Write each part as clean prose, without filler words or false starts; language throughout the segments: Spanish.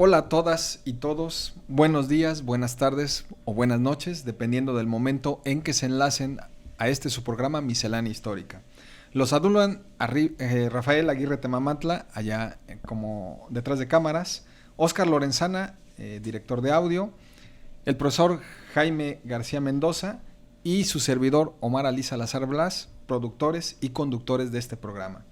Hola a todas y todos, buenos días, buenas tardes o buenas noches, dependiendo del momento en que se enlacen a su programa Miscelánea Histórica. Los saludan Rafael Aguirre Temamantla, allá como detrás de cámaras, Óscar Lorenzana, director de audio, el profesor Jaime García Mendoza y su servidor Omar Ali Salazar Blas, productores y conductores de este programa.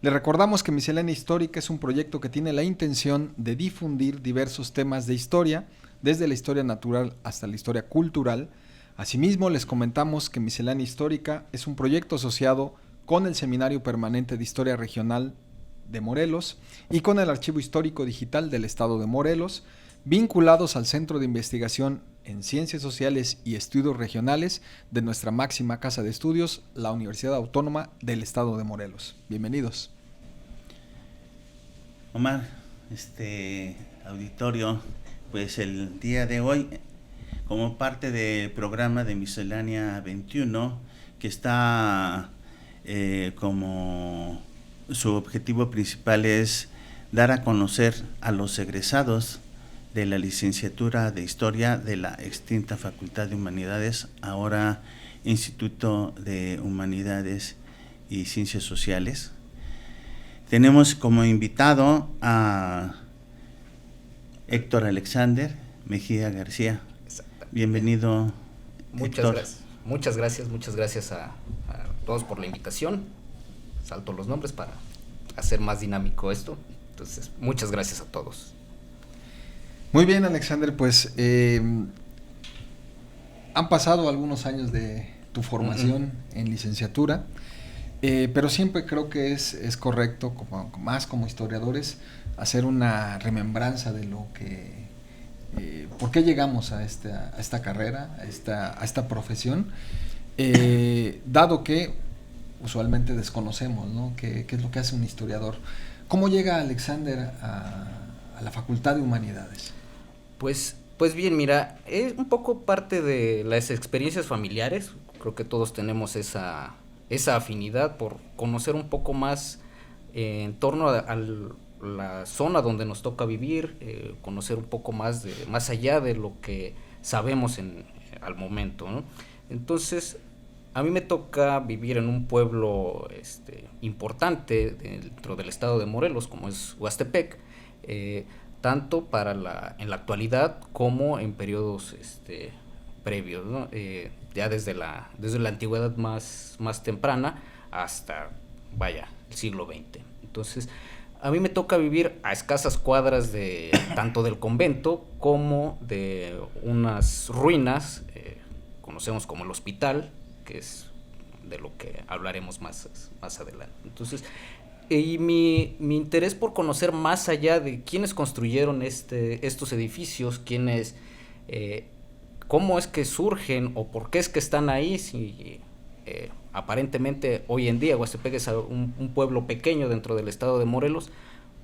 Les recordamos que Miscelánea Histórica es un proyecto que tiene la intención de difundir diversos temas de historia, desde la historia natural hasta la historia cultural. Asimismo, les comentamos que Miscelánea Histórica es un proyecto asociado con el Seminario Permanente de Historia Regional de Morelos y con el Archivo Histórico Digital del Estado de Morelos, vinculados al Centro de Investigación en Ciencias Sociales y Estudios Regionales de nuestra máxima casa de estudios, la Universidad Autónoma del Estado de Morelos. Bienvenidos. Omar, auditorio, pues el día de hoy, como parte del programa de Miscelánea 21, que está como su objetivo principal es dar a conocer a los egresados de la licenciatura de Historia de la extinta Facultad de Humanidades, ahora Instituto de Humanidades y Ciencias Sociales. Tenemos como invitado a Héctor Alexander Mejía García. Bienvenido, Héctor. Muchas gracias a todos por la invitación. Salto los nombres para hacer más dinámico esto. Entonces, muchas gracias a todos. Muy bien, Alexander, pues han pasado algunos años de tu formación en licenciatura, pero siempre creo que es correcto, como historiadores, hacer una remembranza de lo que, por qué llegamos a esta carrera, a esta profesión, dado que usualmente desconocemos, ¿no? ¿Qué es lo que hace un historiador? ¿Cómo llega Alexander a la Facultad de Humanidades? Pues bien, mira, es un poco parte de las experiencias familiares. Creo que todos tenemos esa afinidad por conocer un poco más en torno a la zona donde nos toca vivir, conocer un poco más allá de lo que sabemos al momento, ¿no? Entonces, a mí me toca vivir en un pueblo importante dentro del estado de Morelos, como es Huastepec, tanto en la actualidad como en periodos previos, ¿no? Ya desde la antigüedad más temprana hasta, el siglo XX. Entonces, a mí me toca vivir a escasas cuadras tanto del convento como de unas ruinas, conocemos como el hospital, que es de lo que hablaremos más adelante. Entonces, y mi interés por conocer más allá de quiénes construyeron estos edificios, cómo es que surgen o por qué es que están ahí, si aparentemente hoy en día Huastepec es un pueblo pequeño dentro del estado de Morelos,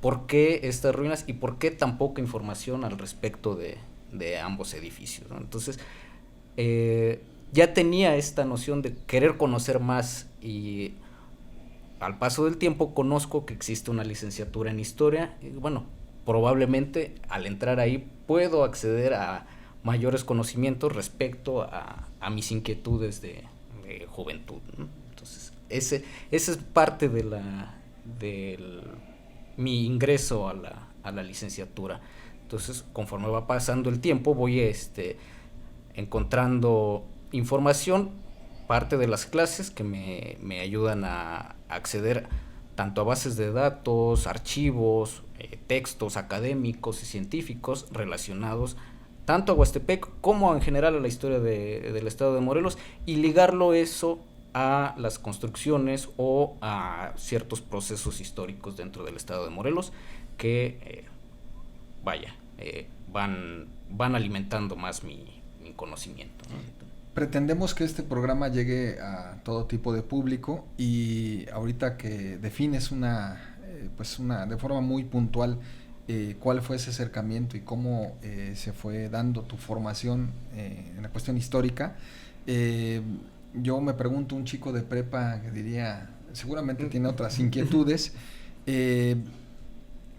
por qué estas ruinas y por qué tan poca información al respecto de ambos edificios, ¿no? Entonces, ya tenía esta noción de querer conocer más, y al paso del tiempo conozco que existe una licenciatura en historia y bueno, probablemente al entrar ahí puedo acceder a mayores conocimientos respecto a mis inquietudes de juventud, ¿no? Entonces, ese es parte de mi ingreso a la licenciatura. Entonces, conforme va pasando el tiempo, voy encontrando información, parte de las clases que me ayudan a acceder tanto a bases de datos, archivos, textos académicos y científicos relacionados tanto a Huastepec como en general a la historia del estado de Morelos, y ligarlo eso a las construcciones o a ciertos procesos históricos dentro del estado de Morelos que van alimentando más mi conocimiento, ¿no? Pretendemos que este programa llegue a todo tipo de público, y ahorita que defines de forma muy puntual cuál fue ese acercamiento y cómo se fue dando tu formación en la cuestión histórica, yo me pregunto, un chico de prepa que diría, seguramente tiene otras inquietudes,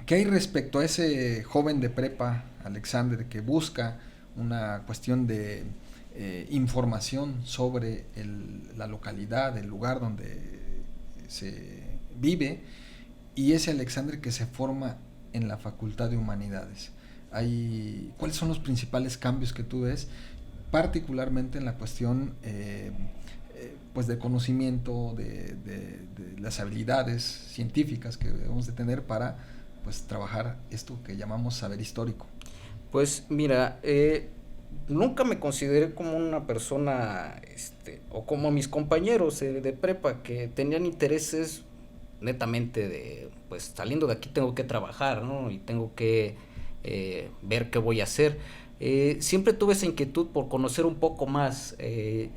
¿Qué hay respecto a ese joven de prepa, Alexander, que busca una cuestión de información sobre la localidad, el lugar donde se vive, y ese Alexander que se forma en la Facultad de Humanidades? ¿Cuáles son los principales cambios que tú ves, particularmente en la cuestión pues de conocimiento, de las habilidades científicas que debemos de tener para pues trabajar esto que llamamos saber histórico? Pues mira, nunca me consideré como una persona, o como mis compañeros de prepa que tenían intereses netamente de, pues saliendo de aquí tengo que trabajar, ¿no? Y tengo que ver qué voy a hacer. Siempre tuve esa inquietud por conocer un poco más,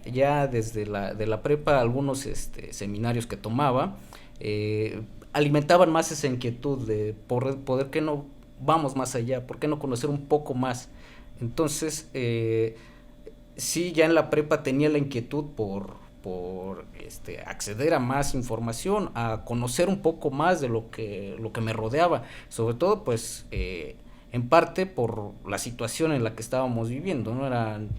ya desde de la prepa, algunos seminarios que tomaba, alimentaban más esa inquietud de poder que no vamos más allá, por qué no conocer un poco más. Entonces, sí, ya en la prepa tenía la inquietud por acceder a más información, a conocer un poco más de lo que me rodeaba, sobre todo pues en parte por la situación en la que estábamos viviendo, ¿no? Eran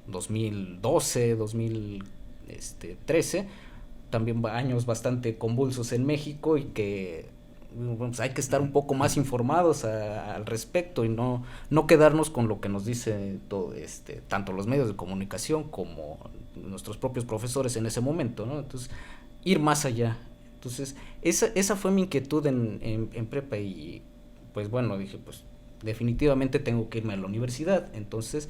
2012, 2013, también años bastante convulsos en México, y que pues hay que estar un poco más informados al respecto, y no quedarnos con lo que nos dice todo, tanto los medios de comunicación como nuestros propios profesores en ese momento, ¿no? Entonces, ir más allá. Entonces, esa fue mi inquietud en prepa, y pues bueno, dije, pues definitivamente tengo que irme a la universidad. Entonces,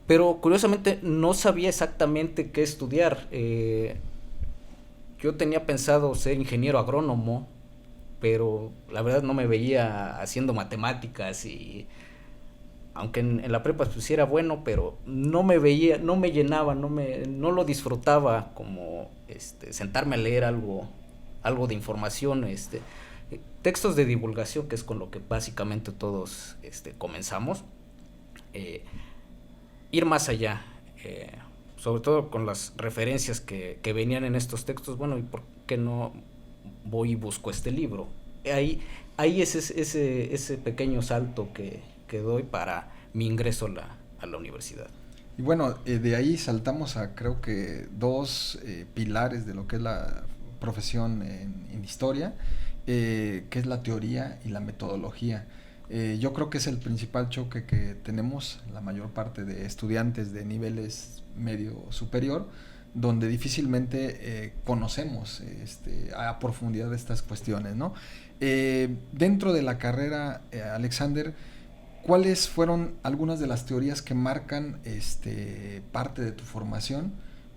pero curiosamente no sabía exactamente qué estudiar. Yo tenía pensado ser ingeniero agrónomo, pero la verdad no me veía haciendo matemáticas, y aunque en la prepa pues sí era bueno, pero no me veía, no me llenaba, no lo disfrutaba como sentarme a leer algo de información, textos de divulgación, que es con lo que básicamente todos comenzamos, ir más allá, sobre todo con las referencias que venían en estos textos. Bueno, ¿y por qué no voy y busco este libro? Ahí es ese pequeño salto que doy para mi ingreso a la universidad. Y bueno, de ahí saltamos a creo que dos pilares de lo que es la profesión en historia, que es la teoría y la metodología. Yo creo que es el principal choque que tenemos la mayor parte de estudiantes de niveles medio superior, donde difícilmente conocemos a profundidad estas cuestiones, ¿no? Dentro de la carrera, Alexander, ¿cuáles fueron algunas de las teorías que marcan parte de tu formación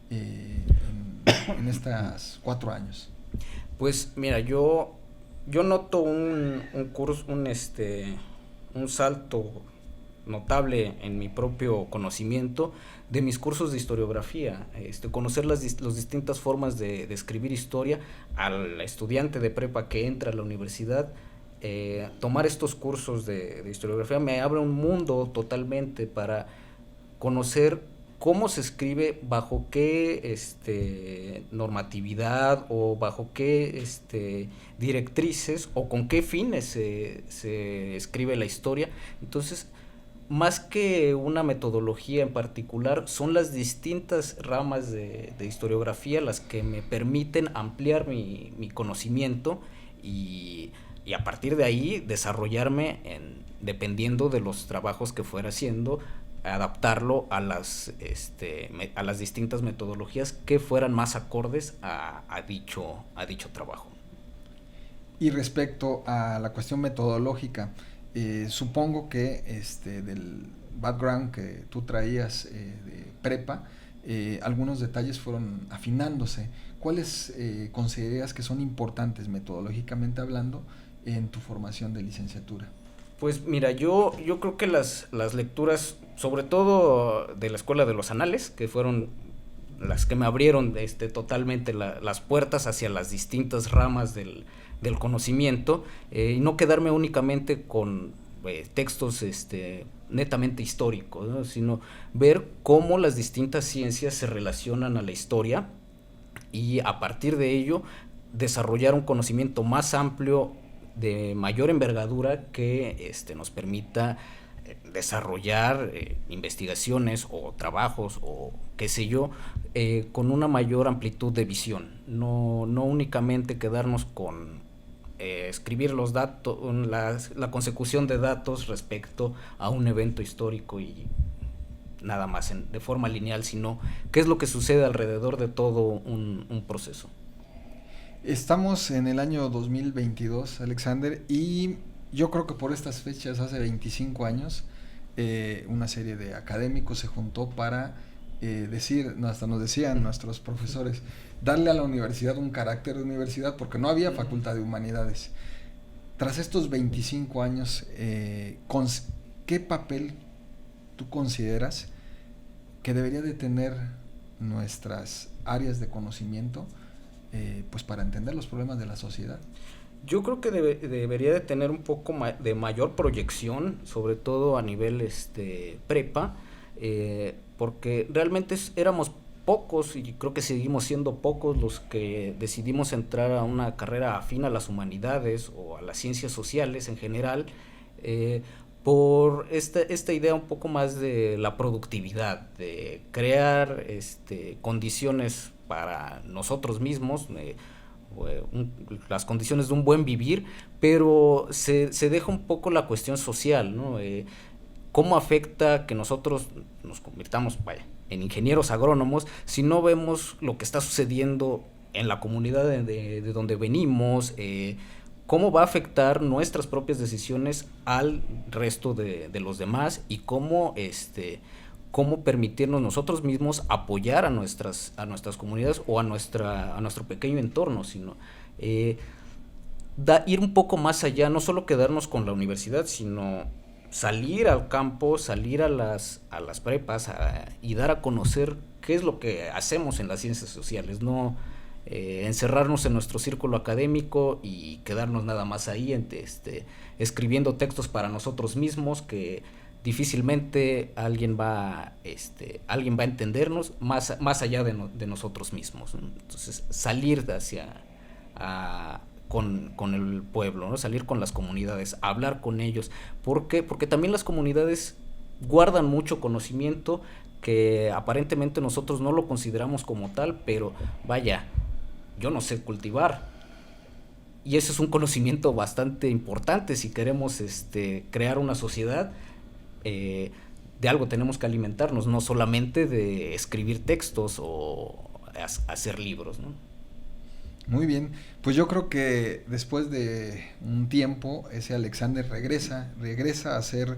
en estos 4 años? Pues mira, yo noto un curso, un salto notable en mi propio conocimiento de mis cursos de historiografía, conocer las distintas formas de escribir historia al estudiante de prepa que entra a la universidad. Tomar estos cursos de historiografía me abre un mundo totalmente para conocer cómo se escribe, bajo qué normatividad, o bajo qué directrices, o con qué fines se escribe la historia. Entonces, más que una metodología en particular, son las distintas ramas de historiografía las que me permiten ampliar mi conocimiento, y a partir de ahí desarrollarme dependiendo de los trabajos que fuera haciendo, adaptarlo a las distintas metodologías que fueran más acordes a dicho trabajo. Y respecto a la cuestión metodológica, supongo que del background que tú traías de prepa, algunos detalles fueron afinándose. ¿Cuáles consideras que son importantes metodológicamente hablando en tu formación de licenciatura? Pues mira, yo creo que las lecturas, sobre todo de la Escuela de los Anales, que fueron las que me abrieron totalmente las puertas hacia las distintas ramas del conocimiento, y no quedarme únicamente con textos netamente históricos, ¿no? Sino ver cómo las distintas ciencias se relacionan a la historia, y a partir de ello desarrollar un conocimiento más amplio de mayor envergadura que nos permita desarrollar investigaciones o trabajos o qué sé yo, con una mayor amplitud de visión, no únicamente quedarnos con escribir los datos, la consecución de datos respecto a un evento histórico y nada más de forma lineal, sino qué es lo que sucede alrededor de todo un proceso. Estamos en el año 2022, Alexander, y yo creo que por estas fechas, hace 25 años, una serie de académicos se juntó para decir, hasta nos decían nuestros profesores, darle a la universidad un carácter de universidad, porque no había facultad de humanidades. Tras estos 25 años, ¿qué papel tú consideras que debería de tener nuestras áreas de conocimiento pues para entender los problemas de la sociedad? Yo creo que debería de tener un poco de mayor proyección, sobre todo a nivel prepa, porque realmente éramos pocos, y creo que seguimos siendo pocos, los que decidimos entrar a una carrera afín a las humanidades o a las ciencias sociales en general, por esta idea un poco más de la productividad, de crear condiciones para nosotros mismos, las condiciones de un buen vivir, pero se deja un poco la cuestión social, ¿no? ¿Cómo afecta que nosotros nos convirtamos, en ingenieros agrónomos si no vemos lo que está sucediendo en la comunidad de donde venimos? ¿Cómo va a afectar nuestras propias decisiones al resto de los demás? Y cómo permitirnos nosotros mismos apoyar a nuestras comunidades o a nuestro pequeño entorno, sino ir un poco más allá, no solo quedarnos con la universidad, sino salir al campo, salir a las prepas y dar a conocer qué es lo que hacemos en las ciencias sociales, no encerrarnos en nuestro círculo académico y quedarnos nada más ahí escribiendo textos para nosotros mismos que difícilmente alguien va a entendernos más allá de nosotros mismos, ¿no? Entonces salir con el pueblo, ¿no? Salir con las comunidades, hablar con ellos. ¿Por qué? Porque también las comunidades guardan mucho conocimiento que aparentemente nosotros no lo consideramos como tal, pero vaya, yo no sé cultivar. Y ese es un conocimiento bastante importante si queremos crear una sociedad. De algo tenemos que alimentarnos, no solamente de escribir textos o hacer libros, ¿no? Muy bien, pues yo creo que después de un tiempo ese Alexander regresa a hacer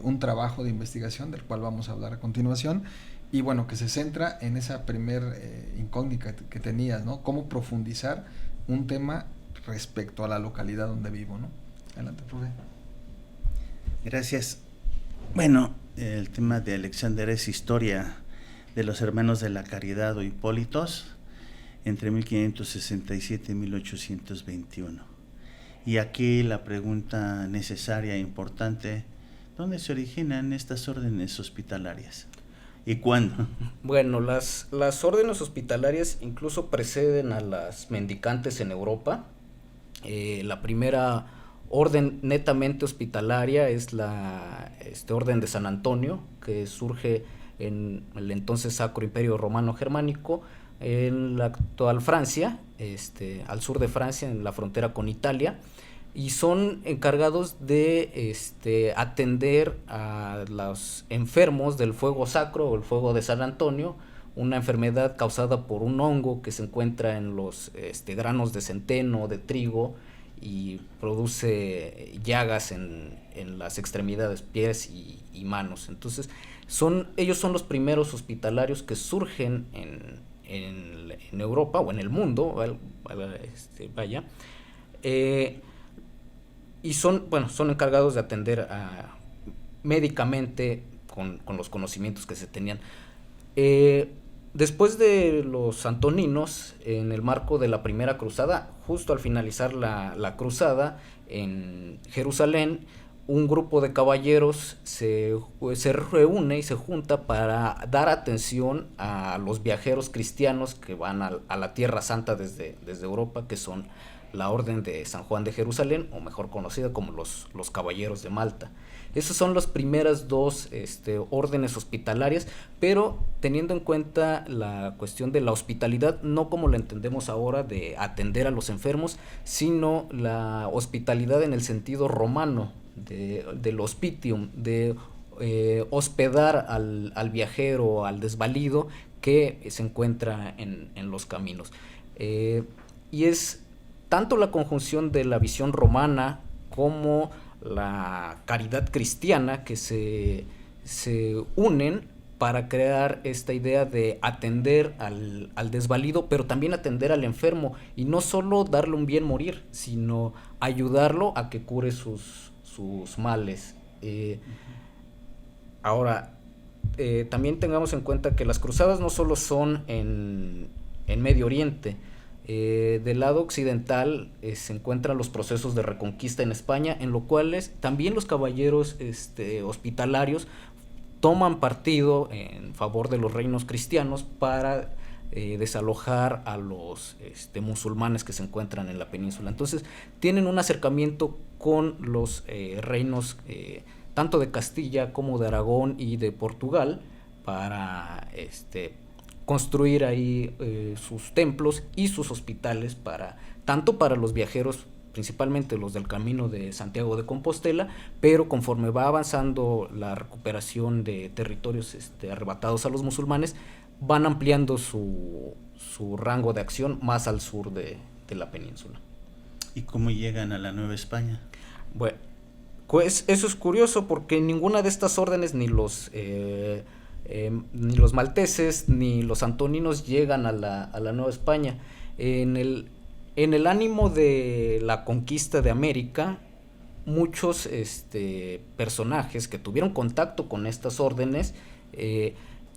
un trabajo de investigación del cual vamos a hablar a continuación, y bueno, que se centra en esa primer incógnita que tenías, ¿no? Cómo profundizar un tema respecto a la localidad donde vivo, ¿no? Adelante, profe. Gracias. Bueno, el tema de Alexander es historia de los hermanos de la Caridad o Hipólitos entre 1567 y 1821. Y aquí la pregunta necesaria e importante, ¿dónde se originan estas órdenes hospitalarias? ¿Y cuándo? Bueno, las órdenes hospitalarias incluso preceden a las mendicantes en Europa. La primera orden netamente hospitalaria es la orden de San Antonio, que surge en el entonces Sacro Imperio Romano Germánico, en la actual Francia, al sur de Francia, en la frontera con Italia, y son encargados de atender a los enfermos del fuego sacro o el fuego de San Antonio, una enfermedad causada por un hongo que se encuentra en los granos de centeno, de trigo, y produce llagas en las extremidades, pies y manos. Entonces ellos son los primeros hospitalarios que surgen en Europa o en el mundo, y son encargados de atender médicamente con los conocimientos que se tenían. Después de los antoninos, en el marco de la primera cruzada, justo al finalizar la cruzada en Jerusalén, un grupo de caballeros se reúne y se junta para dar atención a los viajeros cristianos que van a la Tierra Santa desde Europa, que son la Orden de San Juan de Jerusalén, o mejor conocida como los Caballeros de Malta. Esas son las primeras dos órdenes hospitalarias, pero teniendo en cuenta la cuestión de la hospitalidad, no como la entendemos ahora de atender a los enfermos, sino la hospitalidad en el sentido romano, del hospitium, de hospedar al viajero, al desvalido que se encuentra en los caminos. Y es tanto la conjunción de la visión romana como la caridad cristiana que se unen para crear esta idea de atender al desvalido, pero también atender al enfermo, y no solo darle un bien morir, sino ayudarlo a que cure sus males. Ahora, también tengamos en cuenta que las cruzadas no solo son en Medio Oriente. Del lado occidental se encuentran los procesos de reconquista en España, en los cuales también los caballeros hospitalarios toman partido en favor de los reinos cristianos para desalojar a los musulmanes que se encuentran en la península. Entonces tienen un acercamiento con los reinos tanto de Castilla como de Aragón y de Portugal para construir ahí sus templos y sus hospitales tanto para los viajeros, principalmente los del Camino de Santiago de Compostela, pero conforme va avanzando la recuperación de territorios arrebatados a los musulmanes, van ampliando su rango de acción más al sur de la península. ¿Y cómo llegan a la Nueva España? Bueno, pues eso es curioso, porque ninguna de estas órdenes, ni los malteses ni los antoninos, llegan a la Nueva España. En el ánimo de la conquista de América, muchos personajes que tuvieron contacto con estas órdenes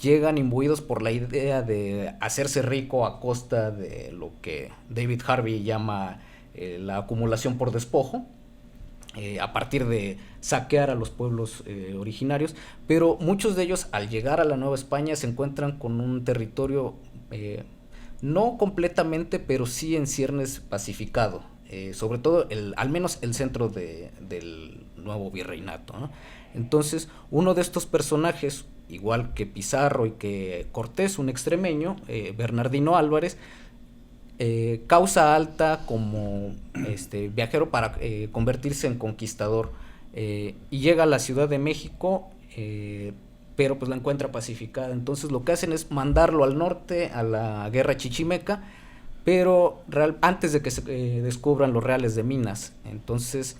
llegan imbuidos por la idea de hacerse rico a costa de lo que David Harvey llama la acumulación por despojo, a partir de saquear a los pueblos originarios, pero muchos de ellos, al llegar a la Nueva España, se encuentran con un territorio no completamente, pero sí en ciernes pacificado, sobre todo al menos el centro del nuevo virreinato, ¿no? Entonces, uno de estos personajes, igual que Pizarro y que Cortés, un extremeño, Bernardino Álvarez, causa alta como viajero para convertirse en conquistador, y llega a la Ciudad de México, pero pues la encuentra pacificada. Entonces lo que hacen es mandarlo al norte a la guerra chichimeca, pero antes de que se descubran los reales de Minas. Entonces,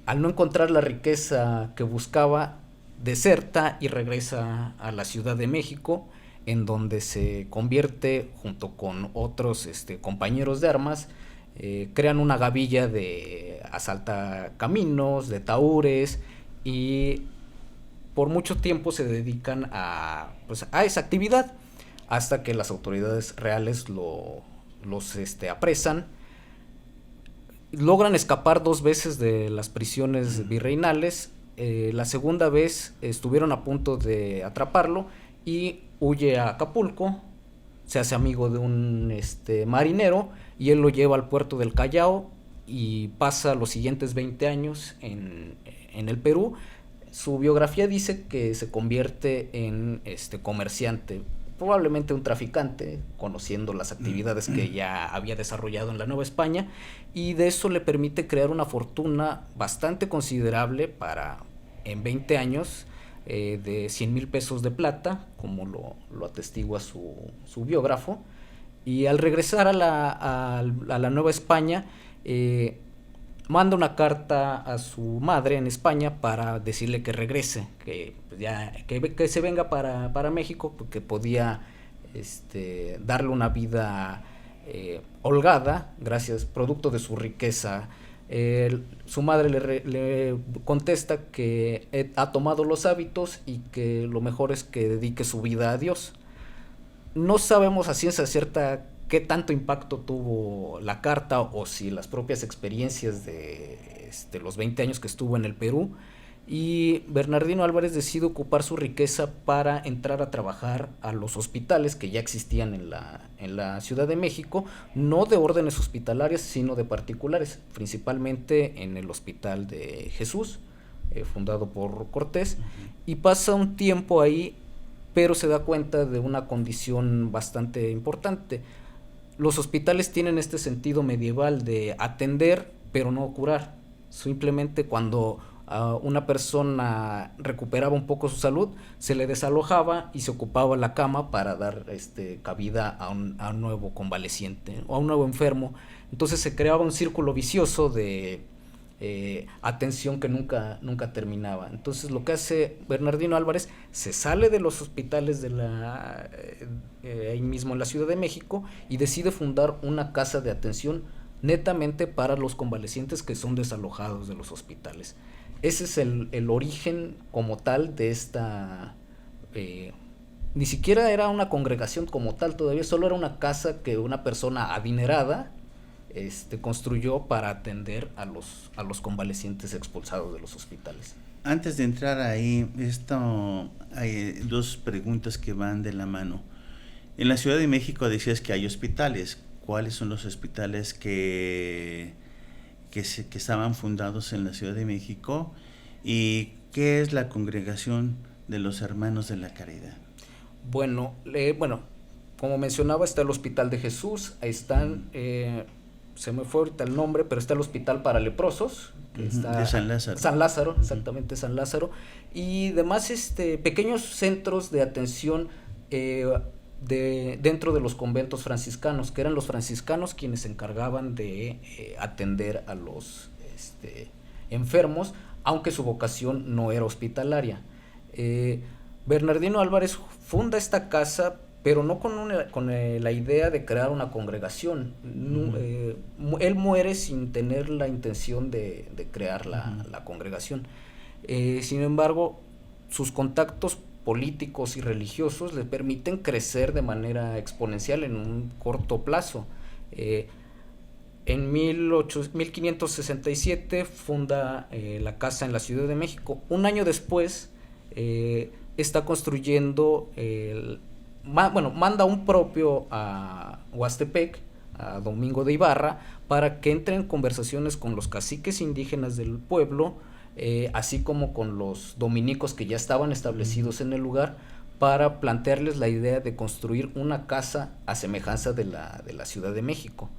al no encontrar la riqueza que buscaba, deserta y regresa a la Ciudad de México, en donde se convierte, junto con otros compañeros de armas, crean una gavilla de asaltacaminos, de tahúres, y por mucho tiempo se dedican a esa actividad, hasta que las autoridades reales los apresan. Logran escapar 2 veces de las prisiones virreinales. La segunda vez estuvieron a punto de atraparlo y huye a Acapulco, se hace amigo de un marinero, y él lo lleva al puerto del Callao y pasa los siguientes 20 años en el Perú. Su biografía dice que se convierte en comerciante, probablemente un traficante, conociendo las actividades que ya había desarrollado en la Nueva España, y de eso le permite crear una fortuna bastante considerable en 20 años, de 100,000 pesos de plata, como lo atestigua su biógrafo. Y al regresar a la Nueva España, manda una carta a su madre en España para decirle que regrese, que se venga para México, porque podía darle una vida holgada, producto de su riqueza. Su madre le contesta que ha tomado los hábitos y que lo mejor es que dedique su vida a Dios. No sabemos a ciencia cierta qué tanto impacto tuvo la carta, o si las propias experiencias de los 20 años que estuvo en el Perú y Bernardino Álvarez decide ocupar su riqueza para entrar a trabajar a los hospitales que ya existían en la Ciudad de México, no de órdenes hospitalarias, sino de particulares, principalmente en el Hospital de Jesús, fundado por Cortés, y pasa un tiempo ahí, pero se da cuenta de una condición bastante importante. Los hospitales tienen este sentido medieval de atender, pero no curar. Simplemente cuando una persona recuperaba un poco su salud, se le desalojaba y se ocupaba la cama para dar cabida a un nuevo convaleciente o a un nuevo enfermo. Entonces se creaba un círculo vicioso de atención que nunca terminaba. Entonces lo que hace Bernardino Álvarez, se sale de los hospitales ahí mismo en la Ciudad de México y decide fundar una casa de atención netamente para los convalecientes que son desalojados de los hospitales. Ese es el origen como tal de esta... ni siquiera era una congregación como tal todavía, solo era una casa que una persona adinerada construyó para atender a los convalecientes expulsados de los hospitales. Antes de entrar ahí, hay dos preguntas que van de la mano. En la Ciudad de México decías que hay hospitales. ¿Cuáles son los hospitales que estaban fundados en la Ciudad de México? ¿Y qué es la Congregación de los Hermanos de la Caridad? Bueno, como mencionaba, está el Hospital de Jesús, ahí están, se me fue ahorita el nombre, pero está el Hospital para Leprosos, que está de San Lázaro. San Lázaro, exactamente, San Lázaro, y demás pequeños centros de atención dentro de los conventos franciscanos, que eran los franciscanos quienes se encargaban de atender a los enfermos, aunque su vocación no era hospitalaria. Bernardino Álvarez funda esta casa, pero no con la idea de crear una congregación. Él muere sin tener la intención de crear la congregación. Sin embargo, sus contactos políticos y religiosos le permiten crecer de manera exponencial en un corto plazo. En 1567 funda la casa en la Ciudad de México. Un año después está construyendo, manda un propio a Huastepec, a Domingo de Ibarra, para que entre en conversaciones con los caciques indígenas del pueblo, así como con los dominicos que ya estaban establecidos en el lugar, para plantearles la idea de construir una casa a semejanza de la Ciudad de México.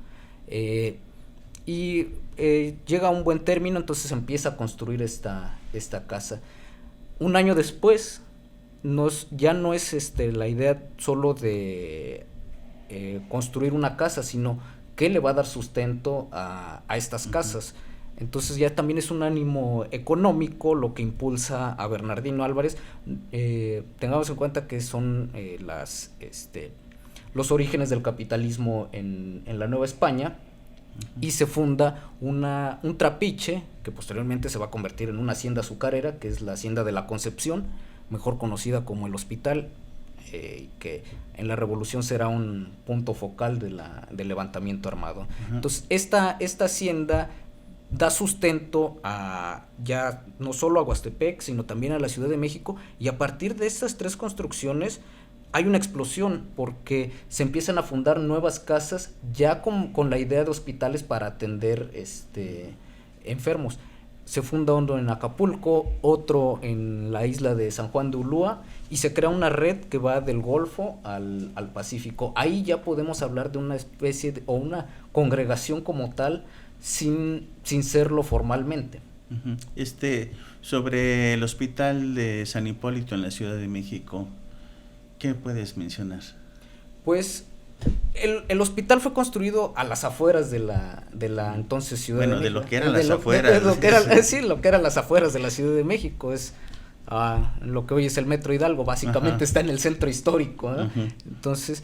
Llega a un buen término, entonces empieza a construir esta casa. Un año después, ya no es la idea solo de construir una casa, sino que le va a dar sustento a estas casas. Entonces ya también es un ánimo económico lo que impulsa a Bernardino Álvarez. Tengamos en cuenta que son los orígenes del capitalismo en la Nueva España, y se funda un trapiche que posteriormente se va a convertir en una hacienda azucarera, que es la Hacienda de la Concepción, mejor conocida como el Hospital, que en la Revolución será un punto focal del levantamiento armado. Entonces esta hacienda da sustento ya no solo a Huastepec, sino también a la Ciudad de México, y a partir de estas tres construcciones hay una explosión, porque se empiezan a fundar nuevas casas ya con la idea de hospitales para atender enfermos. Se funda uno en Acapulco, otro en la isla de San Juan de Ulúa, y se crea una red que va del Golfo al Pacífico. Ahí ya podemos hablar de una especie o una congregación como tal, sin serlo formalmente. Sobre el Hospital de San Hipólito en la Ciudad de México, ¿qué puedes mencionar? Pues el hospital fue construido a las afueras de la entonces Ciudad de México. De lo que eran las afueras. Lo que eran las afueras de la Ciudad de México. Es lo que hoy es el Metro Hidalgo, básicamente está en el centro histórico, ¿no? Entonces,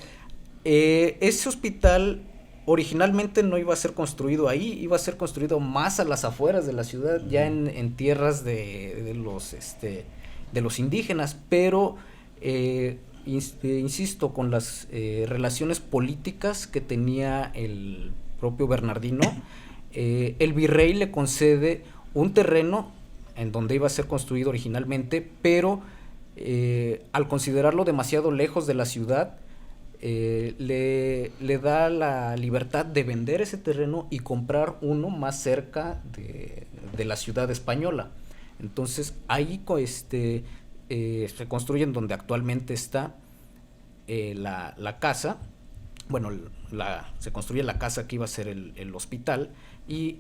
ese hospital originalmente no iba a ser construido ahí, iba a ser construido más a las afueras de la ciudad, ya en tierras de los indígenas, pero insisto, con las relaciones políticas que tenía el propio Bernardino, el virrey le concede un terreno en donde iba a ser construido originalmente, pero al considerarlo demasiado lejos de la ciudad, le da la libertad de vender ese terreno y comprar uno más cerca de la ciudad española. Entonces ahí se construye en donde actualmente está la casa. Bueno, se construye la casa que iba a ser el hospital, y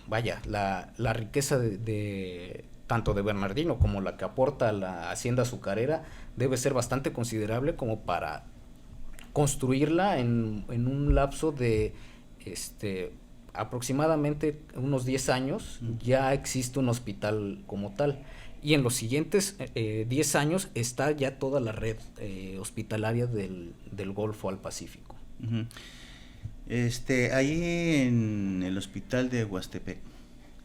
la riqueza de tanto de Bernardino como la que aporta la hacienda azucarera debe ser bastante considerable como para construirla en un lapso de aproximadamente unos 10 años. Ya existe un hospital como tal, y en los siguientes 10 años está ya toda la red hospitalaria del Golfo al Pacífico. Uh-huh. Ahí en el hospital de Huastepec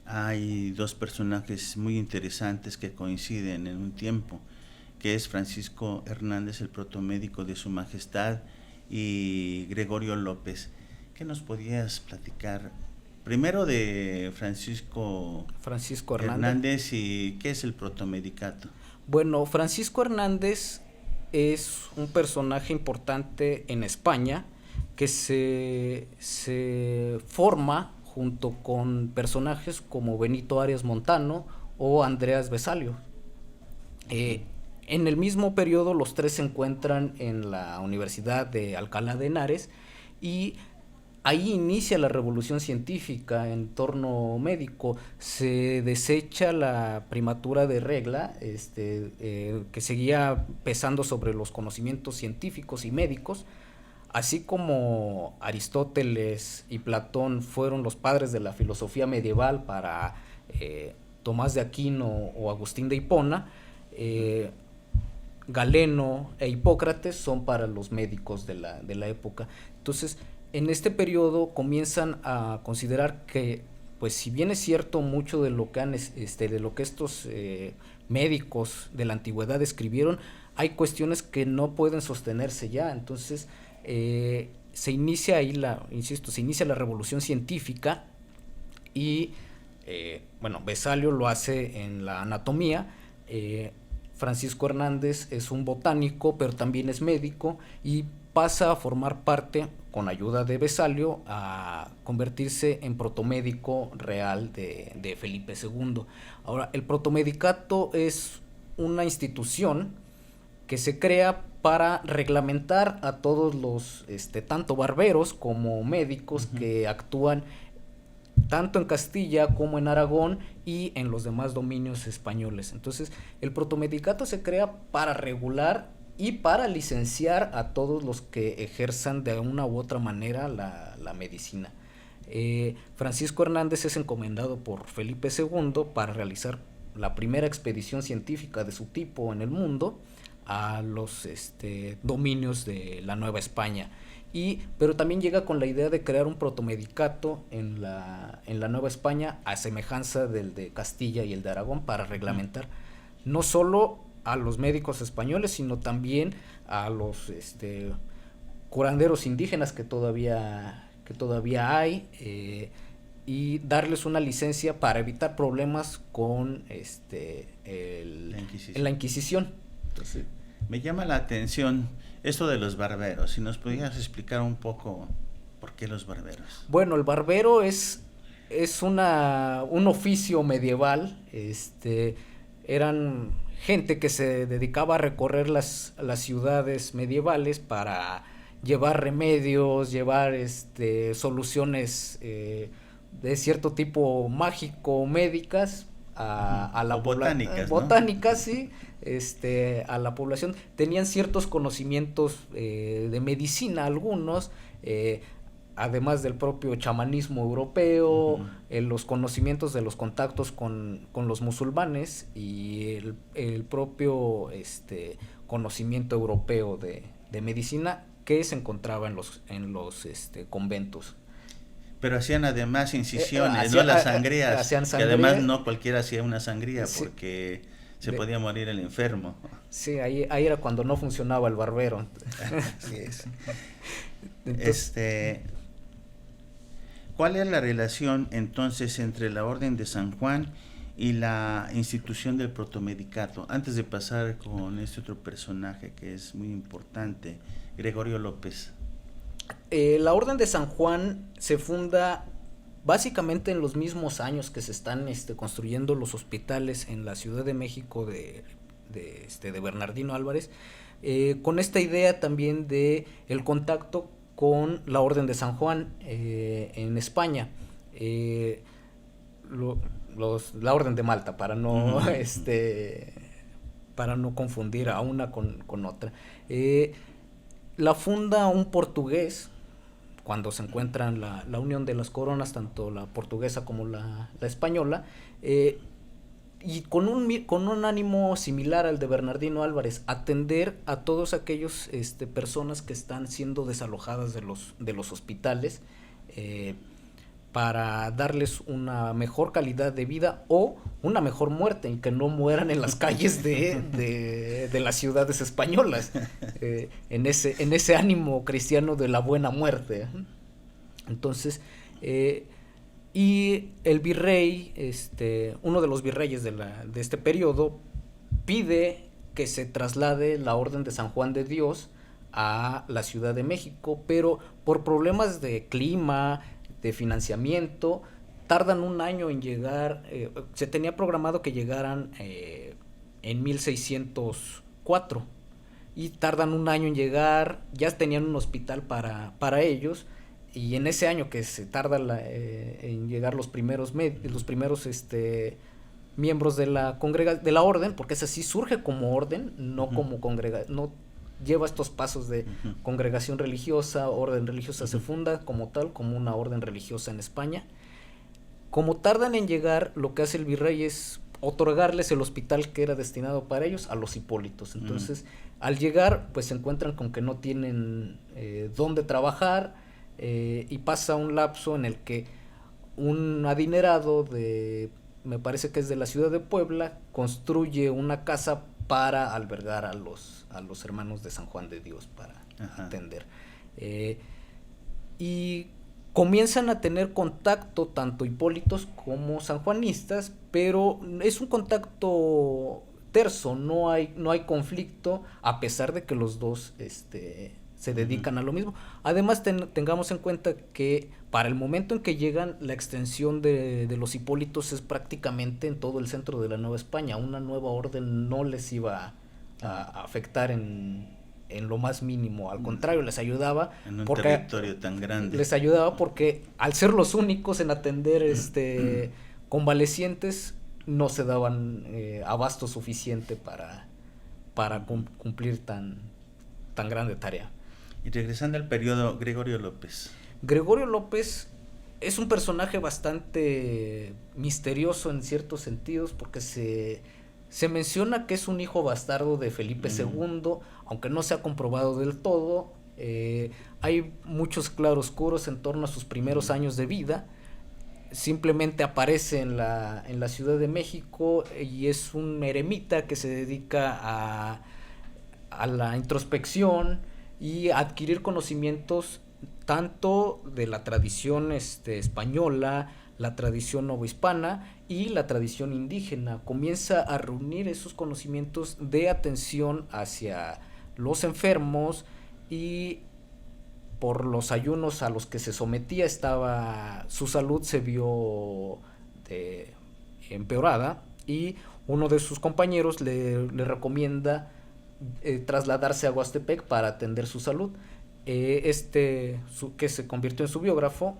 hay dos personajes muy interesantes que coinciden en un tiempo, que es Francisco Hernández, el protomédico de Su Majestad, y Gregorio López. ¿Qué nos podías platicar primero de Francisco Hernández y qué es el protomedicato? Bueno, Francisco Hernández es un personaje importante en España que se forma junto con personajes como Benito Arias Montano o Andreas Vesalio. En el mismo periodo los tres se encuentran en la Universidad de Alcalá de Henares, y ahí inicia la revolución científica en torno médico. Se desecha la primatura de regla, que seguía pesando sobre los conocimientos científicos y médicos. Así como Aristóteles y Platón fueron los padres de la filosofía medieval para Tomás de Aquino o Agustín de Hipona, Galeno e Hipócrates son para los médicos de la época. Entonces, en este periodo comienzan a considerar que, pues, si bien es cierto mucho de lo que estos médicos de la antigüedad escribieron, hay cuestiones que no pueden sostenerse ya. Entonces se inicia ahí se inicia la revolución científica, y Vesalio lo hace en la anatomía. Francisco Hernández es un botánico, pero también es médico, y pasa a formar parte, con ayuda de Vesalio, a convertirse en protomédico real de Felipe II. Ahora, el protomedicato es una institución que se crea para reglamentar a todos los, tanto barberos como médicos, uh-huh, que actúan tanto en Castilla como en Aragón y en los demás dominios españoles. Entonces, el protomedicato se crea para regular y para licenciar a todos los que ejerzan de una u otra manera la medicina. Francisco Hernández es encomendado por Felipe II para realizar la primera expedición científica de su tipo en el mundo a los dominios de la Nueva España. Pero también llega con la idea de crear un protomedicato en la Nueva España, a semejanza del de Castilla y el de Aragón, para reglamentar no solo a los médicos españoles, sino también a los curanderos indígenas que todavía hay, y darles una licencia para evitar problemas con la Inquisición. Entonces, me llama la atención esto de los barberos. Si nos pudieras explicar un poco por qué los barberos. Bueno, el barbero es un oficio medieval. Eran gente que se dedicaba a recorrer las ciudades medievales para llevar remedios, llevar soluciones de cierto tipo mágico, médicas a la botánicas, ¿no? Botánicas, sí. A la población. Tenían ciertos conocimientos de medicina, algunos, además del propio chamanismo europeo, uh-huh, los conocimientos de los contactos con los musulmanes, y el propio conocimiento europeo de medicina que se encontraba en los conventos. Pero hacían además incisiones, no las sangrías, que además no cualquiera hacía una sangría, sí, porque se podía morir el enfermo. Sí, ahí era cuando no funcionaba el barbero. Así es. Entonces, ¿Cuál es la relación entonces entre la Orden de San Juan y la institución del protomedicato? Antes de pasar con este otro personaje que es muy importante, Gregorio López. La Orden de San Juan se funda básicamente en los mismos años que se están construyendo los hospitales en la Ciudad de México de Bernardino Álvarez, con esta idea también de el contacto con la Orden de San Juan en España, la Orden de Malta, para no para no confundir a una con otra. La funda un portugués cuando se encuentran la unión de las coronas, tanto la portuguesa como la española, y con un ánimo similar al de Bernardino Álvarez, atender a todos aquellos personas que están siendo desalojadas de los hospitales, para darles una mejor calidad de vida o una mejor muerte, y que no mueran en las calles de las ciudades españolas, en ese ánimo cristiano de la buena muerte. Entonces, y el virrey, uno de los virreyes de este periodo, pide que se traslade la Orden de San Juan de Dios a la Ciudad de México, pero por problemas de clima, de financiamiento, tardan un año en llegar. Se tenía programado que llegaran en 1604 y tardan un año en llegar. Ya tenían un hospital para ellos, y en ese año que se tarda en llegar los primeros miembros de la orden, porque esa sí surge como orden, no como congregación, no lleva estos pasos de congregación religiosa, orden religiosa, se funda como tal, como una orden religiosa en España. Como tardan en llegar, lo que hace el virrey es otorgarles el hospital que era destinado para ellos a los Hipólitos. Entonces, al llegar, pues se encuentran con que no tienen dónde trabajar, y pasa un lapso en el que un adinerado me parece que es de la ciudad de Puebla, construye una casa para albergar a los hermanos de San Juan de Dios, para atender. Y comienzan a tener contacto tanto hipólitos como sanjuanistas, pero es un contacto terso, no hay conflicto, a pesar de que los dos se dedican a lo mismo. Además, tengamos en cuenta que para el momento en que llegan, la extensión de los hipólitos es prácticamente en todo el centro de la Nueva España. Una nueva orden no les iba a afectar en lo más mínimo, al contrario, les ayudaba en un territorio tan grande. Les ayudaba porque al ser los únicos en atender convalecientes, no se daban abasto suficiente para cumplir tan grande tarea. Y regresando al periodo, Gregorio López. Gregorio López es un personaje bastante misterioso en ciertos sentidos, porque se menciona que es un hijo bastardo de Felipe II, aunque no se ha comprobado del todo. Hay muchos claroscuros en torno a sus primeros años de vida. Simplemente aparece en la Ciudad de México y es un eremita que se dedica a la introspección y a adquirir conocimientos tanto de la tradición española, la tradición novohispana y la tradición indígena. Comienza a reunir esos conocimientos de atención hacia los enfermos, y por los ayunos a los que se sometía su salud se vio empeorada, y uno de sus compañeros le recomienda trasladarse a Huastepec para atender su salud. Que se convirtió en su biógrafo,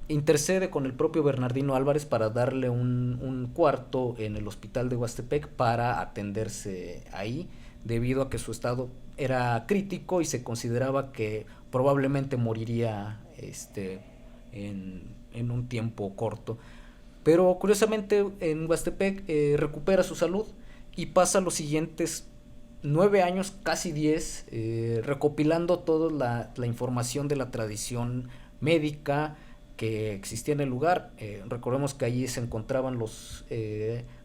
intercede con el propio Bernardino Álvarez para darle un cuarto en el hospital de Huastepec para atenderse ahí, debido a que su estado era crítico y se consideraba que probablemente moriría en un tiempo corto. Pero curiosamente en Huastepec recupera su salud y pasa los siguientes 9 años, casi 10, recopilando toda la información de la tradición médica que existía en el lugar. Recordemos que allí se encontraban los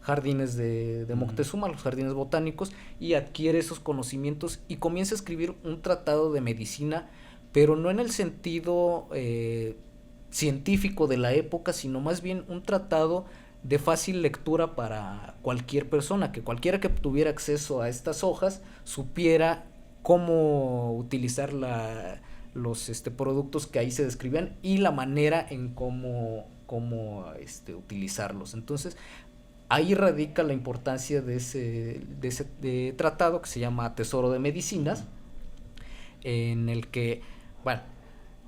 jardines de Moctezuma, los jardines botánicos, y adquiere esos conocimientos y comienza a escribir un tratado de medicina, pero no en el sentido científico de la época, sino más bien un tratado de fácil lectura para cualquier persona, que cualquiera que tuviera acceso a estas hojas supiera cómo utilizar los productos que ahí se describían y la manera en cómo utilizarlos. Entonces, ahí radica la importancia de ese tratado que se llama Tesoro de Medicinas, en el que, bueno,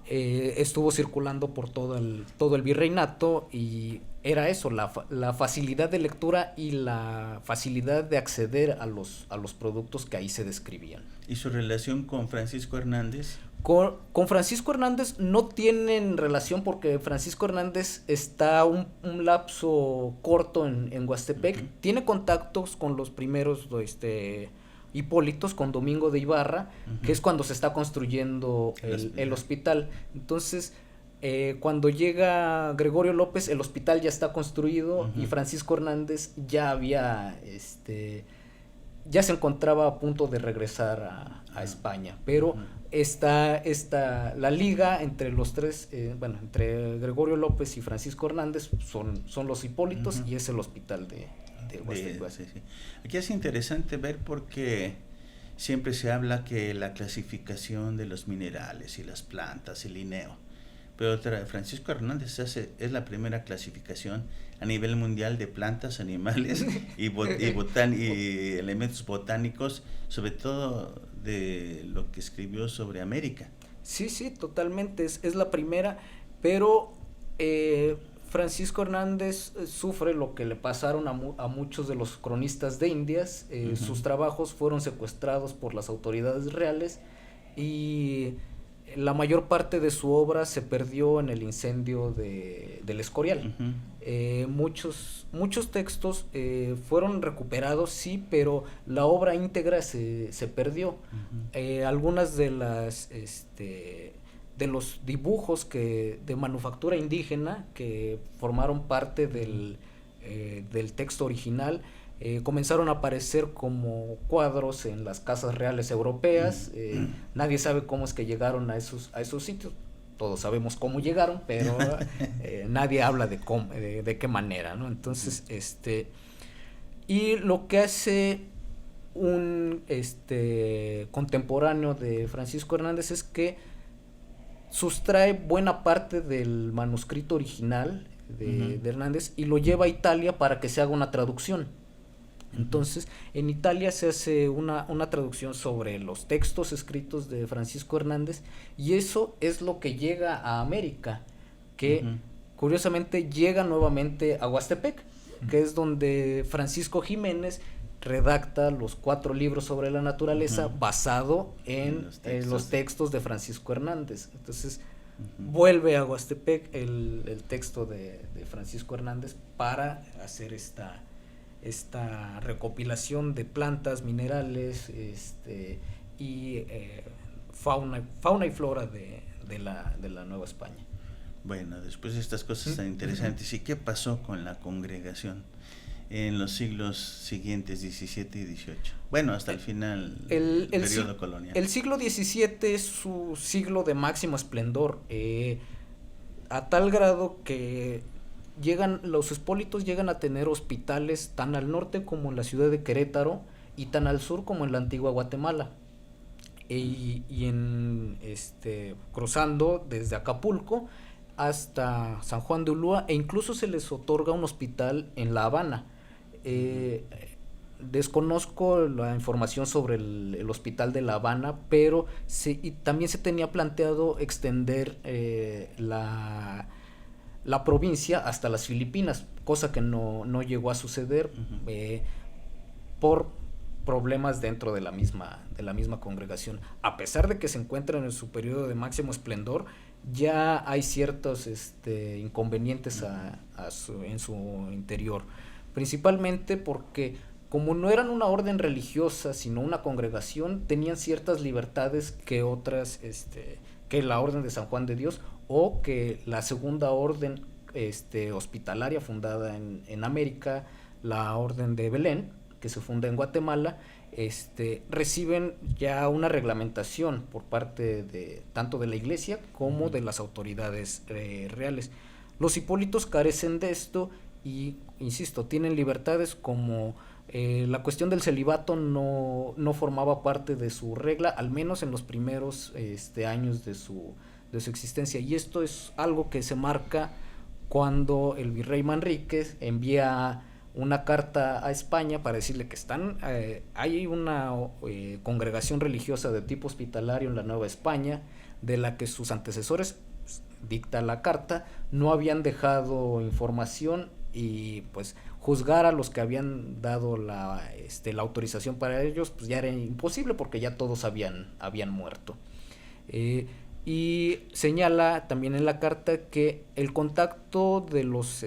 estuvo circulando por todo el virreinato, y era eso, la facilidad de lectura y la facilidad de acceder a los productos que ahí se describían. ¿Y su relación con Francisco Hernández? Con Francisco Hernández no tienen relación, porque Francisco Hernández está un lapso corto en Huastepec. Uh-huh. Tiene contactos con los primeros Hipólitos, con Domingo de Ibarra, uh-huh, que es cuando se está construyendo el hospital. Entonces, cuando llega Gregorio López, el hospital ya está construido, uh-huh, y Francisco Hernández ya ya se encontraba a punto de regresar a España, pero uh-huh, está la liga entre los tres, entre Gregorio López y Francisco Hernández son los Hipólitos, uh-huh, y es el hospital de Huastepec. Sí. Aquí es interesante ver, porque siempre se habla que la clasificación de los minerales y las plantas, el INEO, pero Francisco Hernández es la primera clasificación a nivel mundial de plantas, animales y elementos botánicos, sobre todo de lo que escribió sobre América. Sí, totalmente, es la primera, pero Francisco Hernández sufre lo que le pasaron a muchos de los cronistas de Indias. Uh-huh. Sus trabajos fueron secuestrados por las autoridades reales, y la mayor parte de su obra se perdió en el incendio del Escorial. Uh-huh. Muchos textos fueron recuperados, sí, pero la obra íntegra se perdió. Uh-huh. Algunas de los dibujos de manufactura indígena que formaron parte del texto original comenzaron a aparecer como cuadros en las casas reales europeas. Nadie sabe cómo es que llegaron a esos sitios. Todos sabemos cómo llegaron, pero nadie habla de qué manera, ¿no? Entonces, y lo que hace un contemporáneo de Francisco Hernández es que sustrae buena parte del manuscrito original de Hernández y lo lleva a Italia para que se haga una traducción. Entonces, en Italia se hace una traducción sobre los textos escritos de Francisco Hernández, y eso es lo que llega a América, que curiosamente llega nuevamente a Huastepec, que es donde Francisco Jiménez redacta los 4 libros sobre la naturaleza, basado en los textos de Francisco Hernández. Entonces, vuelve a Huastepec el texto de Francisco Hernández para hacer esta recopilación de plantas, minerales, y fauna y flora de la Nueva España. Bueno, después de estas cosas tan interesantes, ¿y qué pasó con la congregación en los siglos siguientes, 17 y 18? Bueno, hasta el final del periodo colonial. El siglo XVII es su siglo de máximo esplendor, a tal grado que los Hipólitos llegan a tener hospitales tan al norte como en la ciudad de Querétaro, y tan al sur como en la antigua Guatemala, y cruzando desde Acapulco hasta San Juan de Ulúa, e incluso se les otorga un hospital en La Habana. Desconozco la información sobre el hospital de La Habana, pero también se tenía planteado extender la provincia hasta las Filipinas, cosa que no llegó a suceder por problemas dentro de la misma congregación. A pesar de que se encuentran en su periodo de máximo esplendor, ya hay ciertos inconvenientes en su interior, principalmente porque, como no eran una orden religiosa sino una congregación, tenían ciertas libertades que otras, que la orden de San Juan de Dios, o que la segunda orden hospitalaria fundada en América, la orden de Belén, que se funda en Guatemala, reciben ya una reglamentación por parte de tanto de la iglesia como de las autoridades reales. Los hipólitos carecen de esto y, insisto, tienen libertades como la cuestión del celibato no formaba parte de su regla, al menos en los primeros años de su existencia, y esto es algo que se marca cuando el virrey Manríquez envía una carta a España para decirle que hay una congregación religiosa de tipo hospitalario en la Nueva España, de la que sus antecesores, dicta la carta, no habían dejado información, y pues juzgar a los que habían dado la autorización para ellos pues ya era imposible porque ya todos habían muerto. Y señala también en la carta que el contacto de los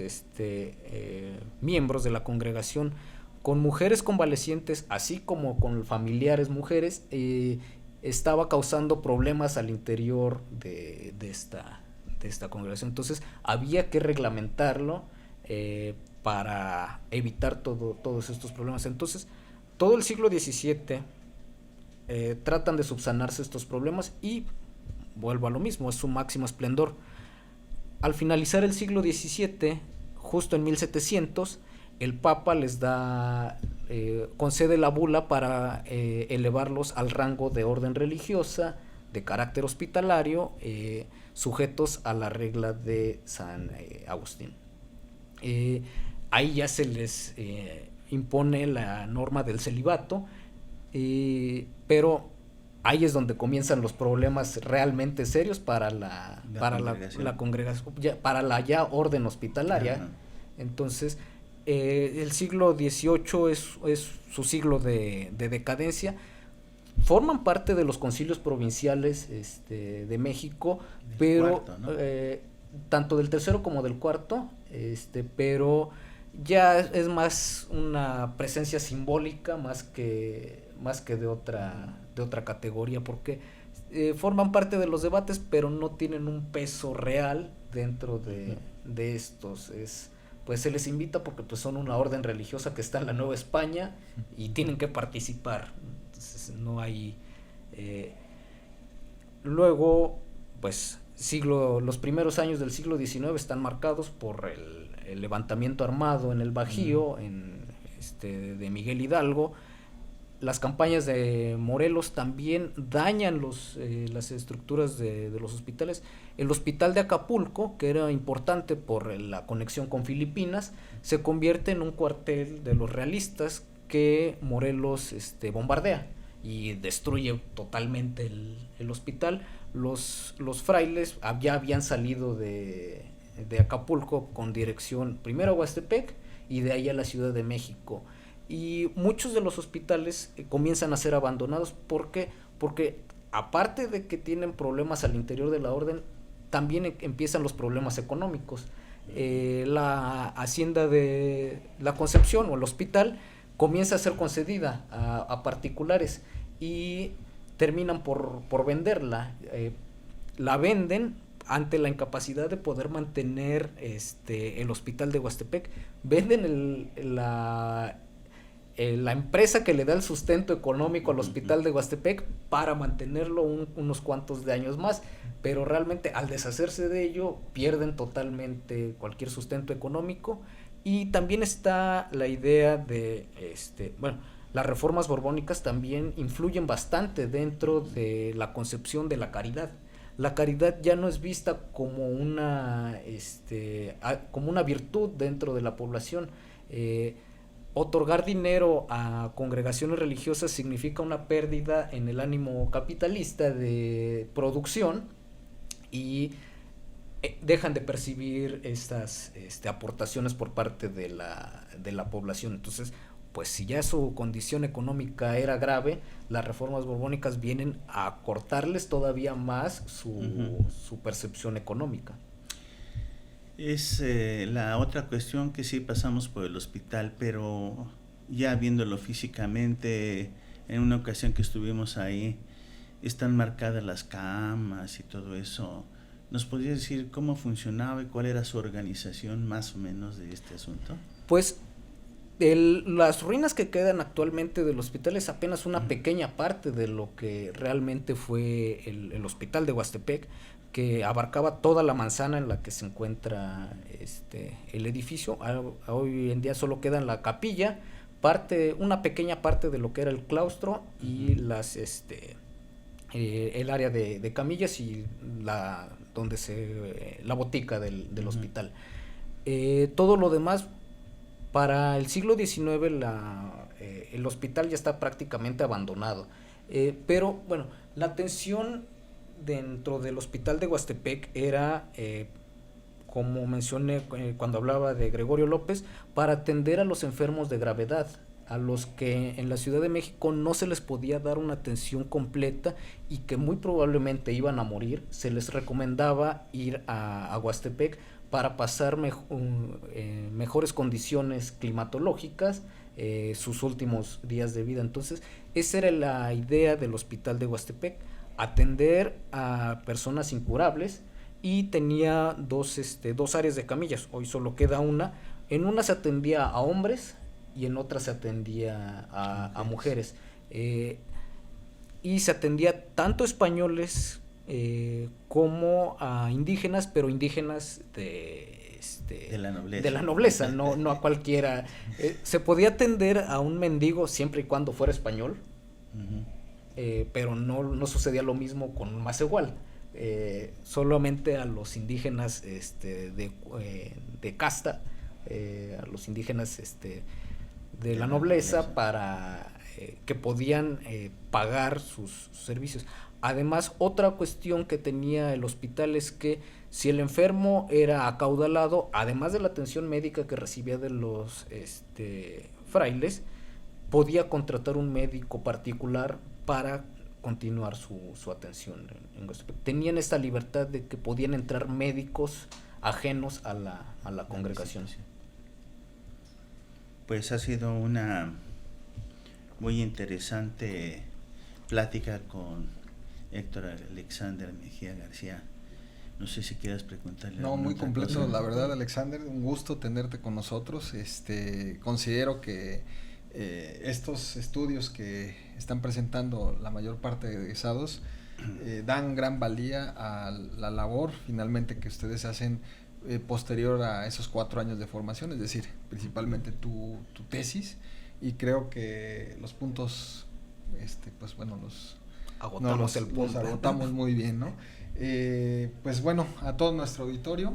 miembros de la congregación con mujeres convalecientes, así como con familiares mujeres, estaba causando problemas al interior de esta congregación. Entonces había que reglamentarlo para evitar todos estos problemas. Entonces todo el siglo XVII tratan de subsanarse estos problemas y vuelvo a lo mismo, es su máximo esplendor. Al finalizar el siglo XVII, justo en 1700, el Papa les concede la bula para elevarlos al rango de orden religiosa de carácter hospitalario, sujetos a la regla de San Agustín. Ahí ya se les impone la norma del celibato, pero ahí es donde comienzan los problemas realmente serios para la congregación, para la ya orden hospitalaria. Ajá. Entonces, el siglo XVIII es su siglo de decadencia. Forman parte de los concilios provinciales de México, pero cuarto, ¿no? Tanto del tercero como del cuarto, pero ya es más una presencia simbólica más que de otra categoría, porque forman parte de los debates, pero no tienen un peso real dentro de estos. Pues se les invita porque pues son una orden religiosa que está en la Nueva España y tienen que participar. Entonces no hay... luego, pues los primeros años del siglo XIX están marcados por el levantamiento armado en el Bajío, de Miguel Hidalgo. Las campañas de Morelos también dañan las estructuras de los hospitales. El hospital de Acapulco, que era importante por la conexión con Filipinas, se convierte en un cuartel de los realistas que Morelos bombardea y destruye totalmente el hospital. Los frailes ya habían salido de Acapulco con dirección primero a Huastepec y de ahí a la Ciudad de México. Y muchos de los hospitales comienzan a ser abandonados. ¿Por qué? Porque aparte de que tienen problemas al interior de la orden, también empiezan los problemas económicos. La hacienda de la Concepción o el hospital comienza a ser concedida a particulares y terminan por venderla. La venden ante la incapacidad de poder mantener el hospital de Huastepec. Venden la empresa que le da el sustento económico al hospital de Huastepec para mantenerlo unos cuantos de años más, pero realmente al deshacerse de ello pierden totalmente cualquier sustento económico. Y también está la idea de las reformas borbónicas también influyen bastante dentro de la concepción de la caridad. La caridad ya no es vista como una virtud dentro de la población. Otorgar dinero a congregaciones religiosas significa una pérdida en el ánimo capitalista de producción y dejan de percibir estas aportaciones por parte de la población. Entonces, pues si ya su condición económica era grave, las reformas borbónicas vienen a cortarles todavía más su percepción económica. Es la otra cuestión que sí pasamos por el hospital, pero ya viéndolo físicamente, en una ocasión que estuvimos ahí, están marcadas las camas y todo eso. ¿Nos podrías decir cómo funcionaba y cuál era su organización más o menos de este asunto? Pues Las ruinas que quedan actualmente del hospital es apenas una pequeña parte de lo que realmente fue el hospital de Huastepec, que abarcaba toda la manzana en la que se encuentra el edificio. Hoy en día solo queda en la capilla, una pequeña parte de lo que era el claustro y el área de camillas y la botica del hospital. Todo lo demás, para el siglo XIX el hospital ya está prácticamente abandonado. Pero bueno, la atención dentro del hospital de Huastepec era, como mencioné cuando hablaba de Gregorio López, para atender a los enfermos de gravedad, a los que en la Ciudad de México no se les podía dar una atención completa y que muy probablemente iban a morir. Se les recomendaba ir a Huastepec para pasar mejores condiciones climatológicas, sus últimos días de vida. Entonces, esa era la idea del hospital de Huastepec, atender a personas incurables, y tenía dos áreas de camillas. Hoy solo queda una. En una se atendía a hombres y en otra se atendía a mujeres. Y se atendía tanto españoles como a indígenas, pero indígenas de la nobleza, no a cualquiera. Se podía atender a un mendigo siempre y cuando fuera español, pero no sucedía lo mismo con un Macehual. Solamente a los indígenas de casta, a los indígenas de la nobleza, para que podían pagar sus servicios. Además, otra cuestión que tenía el hospital es que si el enfermo era acaudalado, además de la atención médica que recibía de los frailes, podía contratar un médico particular para continuar su atención en Huastepec. Tenían esta libertad de que podían entrar médicos ajenos a la congregación. Pues ha sido una muy interesante plática con Héctor Alexander Mejía García. No sé si quieras preguntarle. No, muy completo, la verdad, Alexander, un gusto tenerte con nosotros. Considero que estos estudios que están presentando la mayor parte de egresados dan gran valía a la labor finalmente que ustedes hacen posterior a esos 4 años de formación, es decir, principalmente tu tesis, y creo que los puntos, pues bueno, los agotamos muy bien, ¿no? Pues bueno, a todo nuestro auditorio,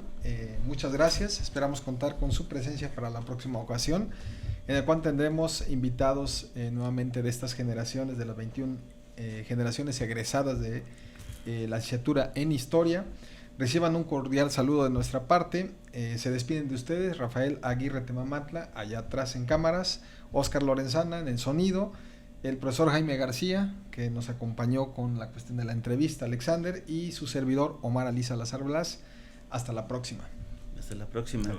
muchas gracias. Esperamos contar con su presencia para la próxima ocasión, en el cual tendremos invitados nuevamente de estas generaciones, de las 21 generaciones egresadas de la licenciatura en Historia. Reciban un cordial saludo de nuestra parte. Se despiden de ustedes Rafael Aguirre Temamantla, allá atrás en cámaras, Óscar Lorenzana en el sonido, el profesor Jaime García, que nos acompañó con la cuestión de la entrevista, Alexander, y su servidor Omar Ali Salazar Blas. Hasta la próxima. Hasta la próxima.